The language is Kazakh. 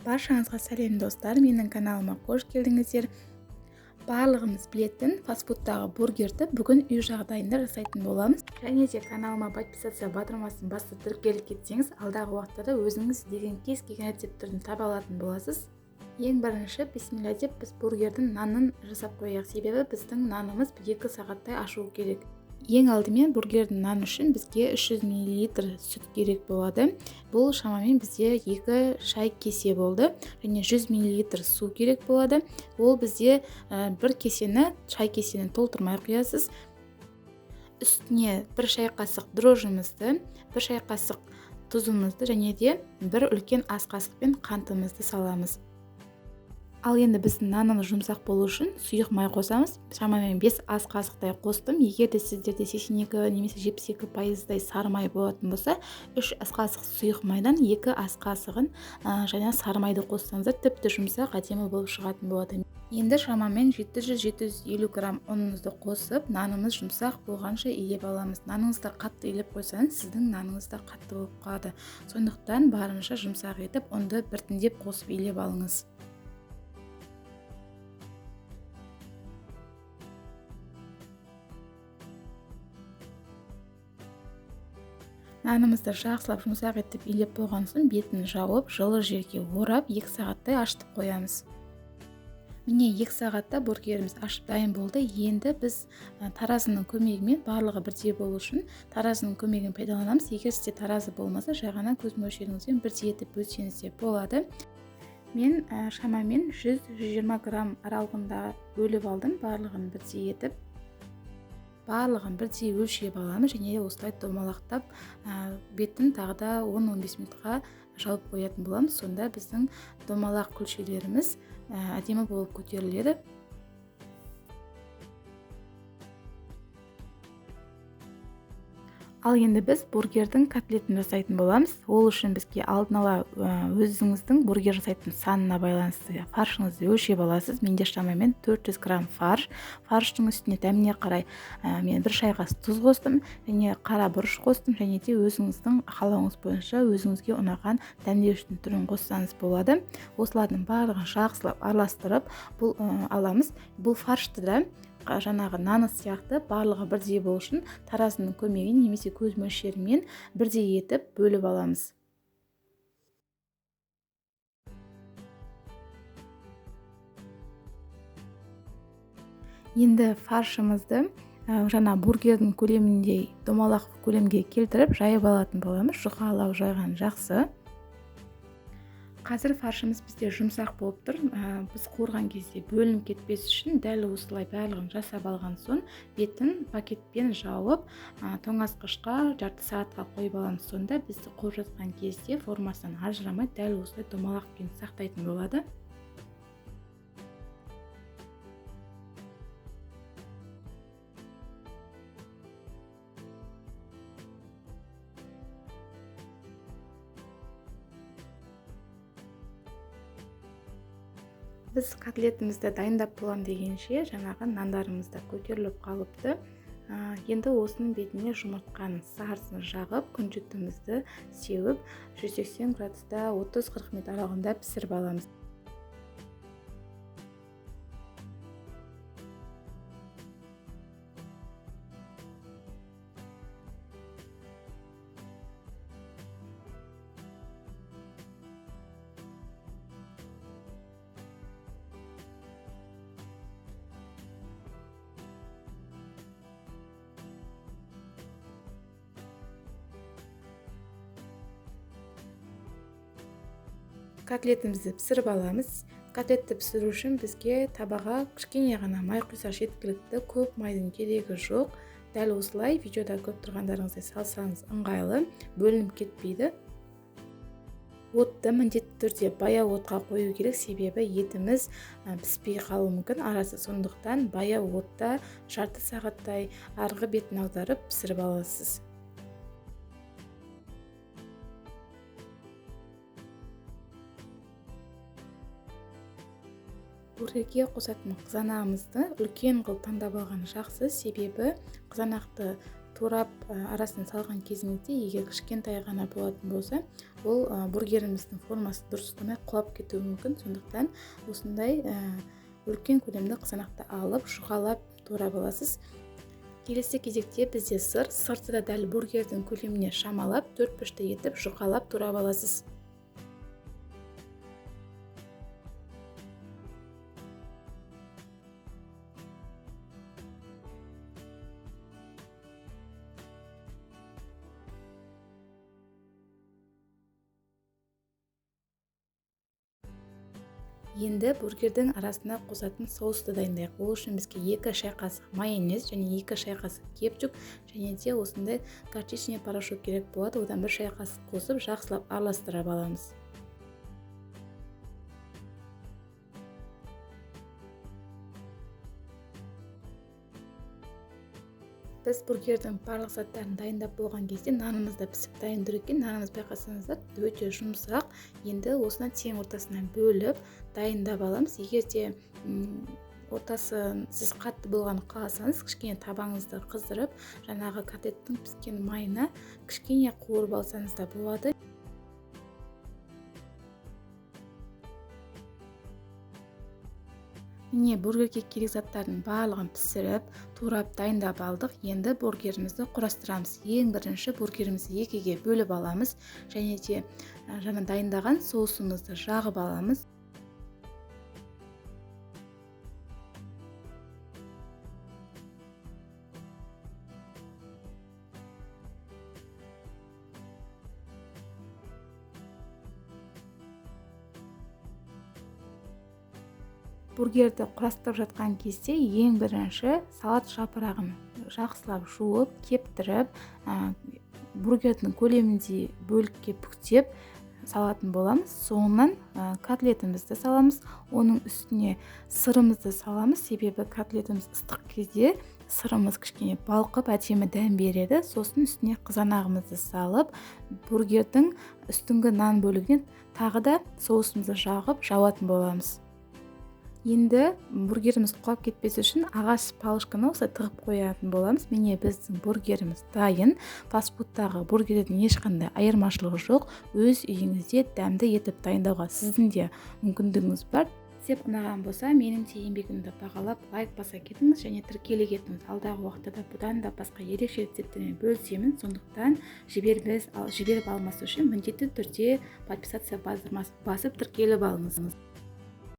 Баршаңызға сәлем достар, менің каналыма қош келдіңіздер. Барлығымыз білетін фастфудтағы бургерді бүгін үй жағдайында жасайтын боламыз. Және де каналыма подписация батырмасын басып тіркеліп кетсеңіз, алдағы уақыттарда өзіңіз деген кез келген рецептерін таба алатын боласыз. Ең бірінші бисмилля деп біз бургердің нанын жасап қояйық, себебі біздің нанымыз 2 сағаттай ашуы керек. Ең алдымен бургердің наны үшін бізге 300 мл сүт керек болады. Бұл шамамен бізде 2 шай кесе болды. Және 100 мл су керек болады. Ол бізде бір кесені, шай кесені толтырмай құясыз. Үстіне 1 шай қасық дрожжымызды, 1 шай қасық тұзымызды және де 1 үлкен ас қасықпен қантымызды саламыз. Ал енді біздің нанымыз жұмсақ болу үшін сұйық май қосамыз. Шамамен 5 ас қасықтай қостым. Егер де сіздерде 82 немесе 72% сары май болатын болса, 3 ас қасық сұйық майдан 2 ас қасығын жаңа сары майды қоссаңыздар, тіпті жұмсақ әдемі болып шығатын болады. Енді шамамен 700-750 грамм ұнымызды қосып, нанымыз жұмсақ болғанша илеп аламыз. Наныңызды қатты илеп қойсаңыз, сіздің наныңыз да қатты болып қалады. Сондықтан барынша жұмсақ етіп, ұнды біртіндеп қосып илеп алыңыз. Нанымызды жақсылап жұмсақ етіп илеп болған соң бетін жауып, жылы жерге орап 2 сағаттай ашытып қоямыз. Міне 2 сағатта бургеріміз ашып дайын болды. Енді біз таразының көмегімен, барлығы бірдей болу үшін таразының көмегін пайдаланамыз. Егер сізде таразы болмаса, жай ғана көз мөлшеріңізбен бірдей етіп бөлсеңіз де болады. Мен шамамен 100-120 грамм аралығында бөліп алдым, барлығын бірдей етіп. Барлығын бірдей өлшеп аламыз және осылай домалақтап бетін тағы да 10-15 минутқа жауып қоятын боламыз. Сонда біздің домалақ күлшелеріміз әдемі болып көтеріледі. Ал енді біз бургердің котлетін жасайтын боламыз. Ол үшін бізге алдын ала өзіңіздің бургер жасайтын санына байланысты фаршыңызды өлшеп аласыз. Менде шамамен 400 грамм фарш. Фарштың үстіне дәміне қарай мен 1 шай қасық тұз қостым және қара бұрыш қостым және де өзіңіздің қалауыңыз бойынша өзіңізге ұнаған дәмдеуіштің түрін қоссаңыз болады. Осылардың барлығын жақсылап араластырып аламыз. Бұл фаршты да жаңағы наны сияқты барлығы бірдей болу үшін таразының көмегімен немесе көз мөлшерімен бірдей етіп бөліп аламыз. Енді фаршымызды жаңа бургердің көлеміндей домалақ көлемге келтіріп жайып алатын боламыз. Жұқалау жайған жақсы. Қазір фаршымыз бізде жұмсақ болып тұр. Біз қуырған кезде бөлініп кетпес үшін дәл осылай барлығын жасап алған соң бетін пакетпен жауып, тоңазытқышқа жарты сағатқа қойып аламыз. Сонда біз қуырып жатқан кезде формасынан ажырамай дәл осылай домалақ күйін сақтайтын болады. Біз котлетімізді дайындап болам дегенше жаңағы нандарымыз да көтеріліп қалыпты. Енді осының бетіне жұмыртқаның сарысын жағып, күнжітімізді сеуіп, 180 градуста 30-40 минут аралығында пісіріп аламыз. Котлетімізді пісіріп аламыз. Котлетті пісіру үшін бізге табаға кішкене ғана май құйсақ жеткілікті, көп майдың керегі жоқ. Дәл осылай видеода көп тұрғандарыңыздай салсаңыз ыңғайлы, бөлініп кетпейді. Отты міндетті түрде баяу отқа қою керек, себебі етіміз піспей қалуы мүмкін арасы. Сондықтан баяу отта жарты сағаттай арғы бетін аударып пісіріп аласыз. Бургерге қосатын қызанағымызды үлкен қылып таңдап алған жақсы, себебі қызанақты турап арасына салған кезіңізде егер кішкентай ғана болатын болса, ол бургеріміздің формасы дұрыс ұстамай құлап кетуі мүмкін. Сондықтан осындай үлкен көлемді қызанақты алып жұқалап турап аласыз. Келесі кезекте бізде сырты да дәл бургердің көлеміне шамалап 4 бұрышты етіп жұқалап турап аласыз. Енді бургердің арасына қосатын соусты дайындайық. Ол үшін бізге 2 шай қасық майонез және 2 шай қасық кетчуп және де осындай горчичный порошок керек болады. Одан 1 шай қасық қосып жақсылап араластырып аламыз. Біз бургердің барлық заттарын дайындап болған кезде нанымыз да пісіп дайын тұр екен. Нанымыз байқасаңыздар өте жұмсақ. Енді осыны тең ортасынан бөліп дайындап аламыз. Егер де ортасы сіз қатты болғанын қаласаңыз, кішкене табаныңызды қыздырып, жаңағы котлеттің піскен майына кішкене қуырып алсаңыз да болады. Міне бургерге керек заттардың барлығын пісіріп, турап дайындап алдық. Енді бургерімізді құрастырамыз. Ең бірінші бургерімізді 2-ге бөліп аламыз және де жаңа дайындаған соусымызды жағып аламыз. Бургерді құрастырып жатқан кезде ең бірінші салат жапырағын жақсылап жуып, кептіріп, бургердің көлеміндей бөлікке бүктеп салатын боламыз. Соңынан котлетімізді саламыз. Оның үстіне сырымызды саламыз. Себебі котлетіміз ыстық кезде сырымыз кішкене балқып, әдемі дәм береді. Сосын үстіне қызанағымызды салып, бургердің үстіңгі нан бөлігінен тағы да соусымызды жағып жауатын боламыз. Енді бургеріміз құлап кетпес үшін ағаш палышканы осылай тығып қоятын боламыз. Міне біздің бургеріміз дайын. Фастфудтағы бургерден ешқандай айырмашылығы жоқ. Өз үйіңізде дәмді етіп дайындауға сіздің де мүмкіндігіңіз бар. Деп ұнаған болса, менің де еңбегімді бағалап, лайк баса кетіңіз және тіркеле кетіңіз. Алдағы уақытта бұдан да басқа ерекше рецептермен бөлісемін. Сондықтан жіберіп алмас үшін міндетті түрде подписация басып тіркеліп алыңыз.